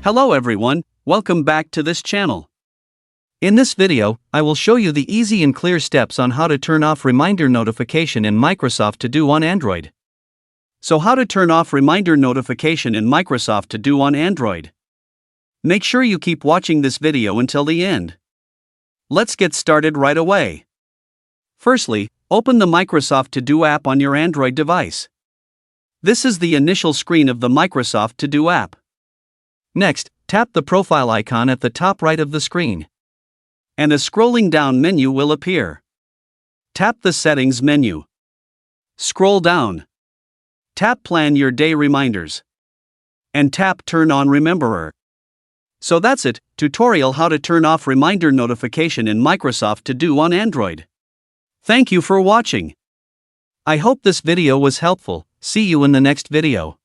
Hello everyone, welcome back to this channel. In this video, I will show you the easy and clear steps on how to turn off reminder notification in Microsoft To Do on Android. So how to turn off reminder notification in Microsoft To Do on Android. Make sure you keep watching this video until the end. Let's get started right away. Firstly, open the Microsoft To Do app on your Android device. This is the initial screen of the Microsoft To Do app. Next, tap the profile icon at the top right of the screen. And a scrolling down menu will appear. Tap the Settings menu. Scroll down. Tap Plan Your Day Reminders. And tap Turn on Rememberer. So that's it, tutorial how to turn off reminder notification in Microsoft To Do on Android. Thank you for watching. I hope this video was helpful. See you in the next video.